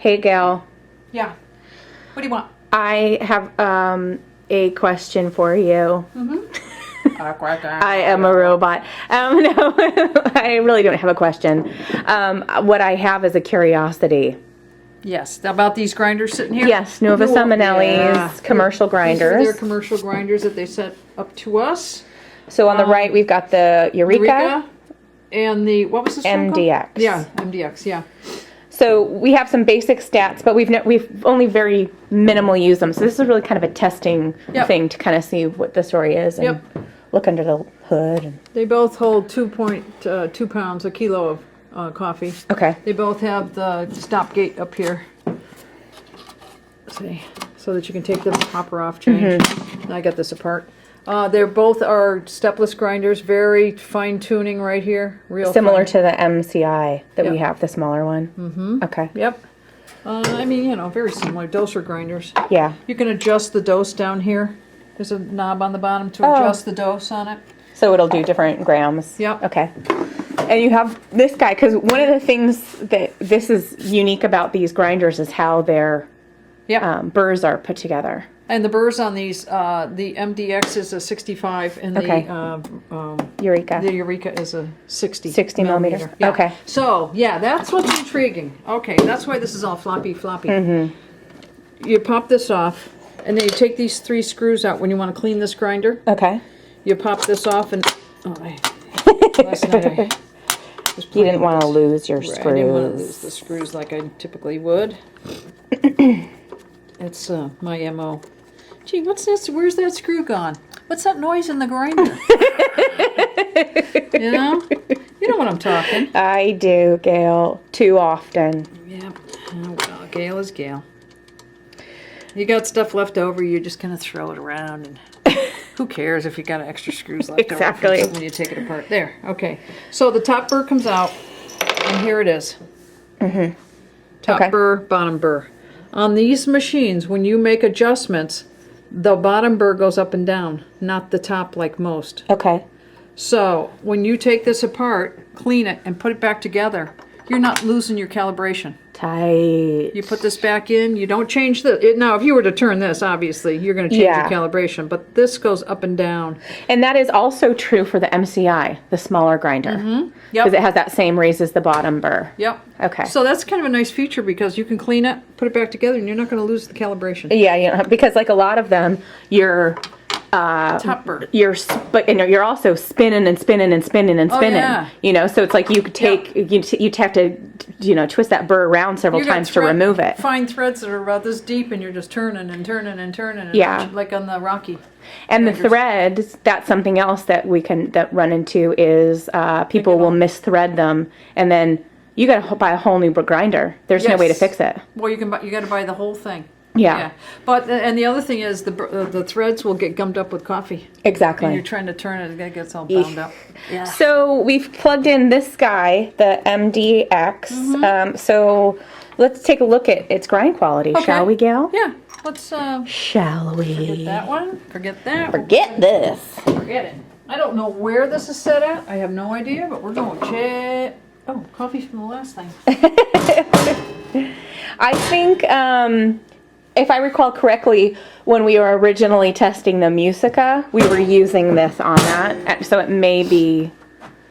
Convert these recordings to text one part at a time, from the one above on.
Hey, Gail. Yeah. What do you want? I have a question for you. I am a robot. No, I really don't have a question. What I have is a curiosity. Yes, about these grinders sitting here? Yes, Nuova Simonelli's commercial grinders. These are their commercial grinders that they set up to us. So on the right, we've got the Eureka and the, what was this one called? MDX. Yeah, MDX, yeah. So we have some basic stats, but we've only very minimal used them. So this is really kind of a testing thing to kind of see what the story is and look under the hood. And they both hold 2.2 pounds, a kilo of coffee. Okay. They both have the stop gate up here. See, so that you can take the hopper off, change. I got this apart. They're both are stepless grinders, very fine tuning right here. Real similar fine. to the MCI that we have, the smaller one. Okay. Yep. I mean, you know, very similar. Doser grinders. Yeah. You can adjust the dose down here. There's a knob on the bottom to adjust the dose on it. So it'll do different grams. Yep. Okay. And you have this guy, because one of the things that this is unique about these grinders is how their burrs are put together. And the burrs on these, the MDX is a 65, and the Eureka. The Eureka is a 60. 60 millimeter. Yeah. Okay. So yeah, that's what's intriguing. Okay, that's why this is all floppy. You pop this off, and then you take these 3 screws out when you want to clean this grinder. Okay. You pop this off, and last night I was you didn't want to lose your screws. I didn't want to lose the screws like I typically would. It's my MO. Gee, what's this? Where's that screw gone? What's that noise in the grinder? You know? You know what I'm talking. I do, Gail. Too often. Yep. Oh, well, Gail is Gail. You got stuff left over, you're just going to throw it around, and who cares if you got extra screws left over when you take it apart. There, okay. So the top burr comes out, and here it is. Top burr, bottom burr. On these machines, when you make adjustments, the bottom burr goes up and down, not the top like most. Okay. So when you take this apart, clean it, and put it back together, you're not losing your calibration. Tight. You put this back in, you don't change the... Now, if you were to turn this, obviously, you're going to change your calibration, but this goes up and down. And that is also true for the MCI, the smaller grinder. Because it has that same raises the bottom burr. Yep. Okay. So that's kind of a nice feature because you can clean it, put it back together, and you're not going to lose the calibration. Yeah, you know, because like a lot of them, you're... top burr. You're also spinning and spinning and spinning and spinning. You know, so it's like you could take you have to twist that burr around several times to remove it. Fine threads that are about this deep, and you're just turning and turning and turning. And like on the Rocky. And the threads, that's something else that we can run into is people will misthread them, and then you got to buy a whole new grinder. There's no way to fix it. Well, you got to buy the whole thing. Yeah. But and the other thing is the threads will get gummed up with coffee. Exactly. And you're trying to turn it, it gets all bound up. Yeah. So we've plugged in this guy, the MDX. So let's take a look at its grind quality, shall we, Gail? Yeah. Let's. Shall we? Forget that one. Forget that. Forget this. Forget it. I don't know where this is set at. I have no idea, but we're going to check. Oh, coffee from the last thing. I think. If I recall correctly, when we were originally testing the Musica, we were using this on that. So it may be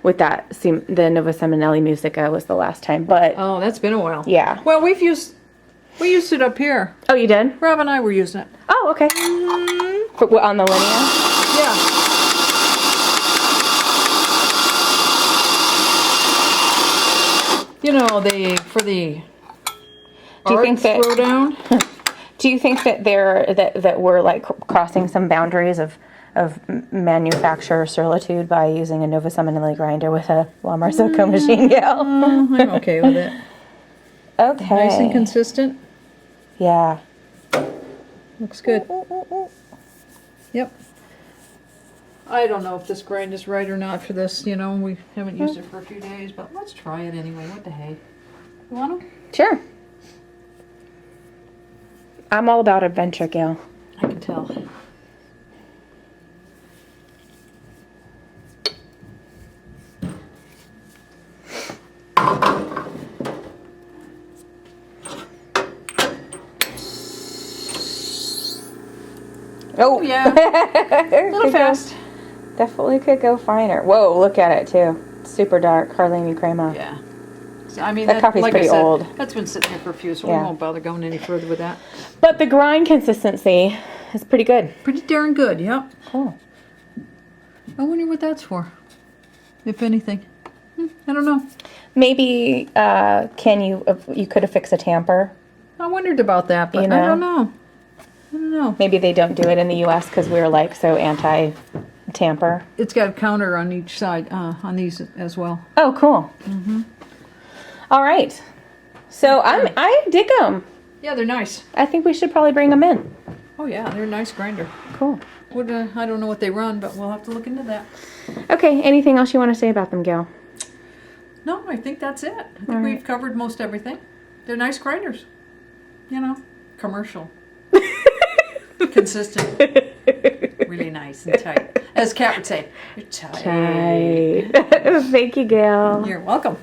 with that, the Nuova Simonelli Musica was the last time. But oh, that's been a while. Yeah. Well, we used it up here. Oh, you did? Rob and I were using it. Oh, okay. On the linear? Yeah. You know, for the Do you think that throwdown. Do you think that that we're like crossing some boundaries of manufacturer certitude by using a Nuova Simonelli grinder with a Walmart Silco machine, Gail? I'm okay with it. Okay. Nice and consistent. Yeah. Looks good. Yep. I don't know if this grind is right or not for this. You know, we haven't used it for a few days, but let's try it anyway. What the hey? You want them? Sure. I'm all about adventure, Gail. I can tell. Oh, yeah. A little fast. Definitely could go finer. Whoa, look at it too. It's super dark, hardly any crema. Yeah. So, I mean, That coffee's like pretty I said, old. That's been sitting there for a few, so Yeah. we won't bother going any further with that. But the grind consistency is pretty good. Pretty darn good, yep. Cool. I wonder what that's for, if anything. I don't know. Maybe you could have fixed a tamper. I wondered about that, but You know? I don't know. I don't know. Maybe they don't do it in the U.S. because we're like so anti-tamper. It's got a counter on each side, on these as well. Oh, cool. Mm-hmm. All right. So I dig them. Yeah, they're nice. I think we should probably bring them in. Oh yeah, they're a nice grinder. Cool. I don't know what they run, but we'll have to look into that. Okay. Anything else you want to say about them, Gail? No, I think that's it. I think we've covered most everything. They're nice grinders. You know, commercial. Consistent. Really nice and tight. As Kat would say, you're tight. Thank you, Gail. You're welcome.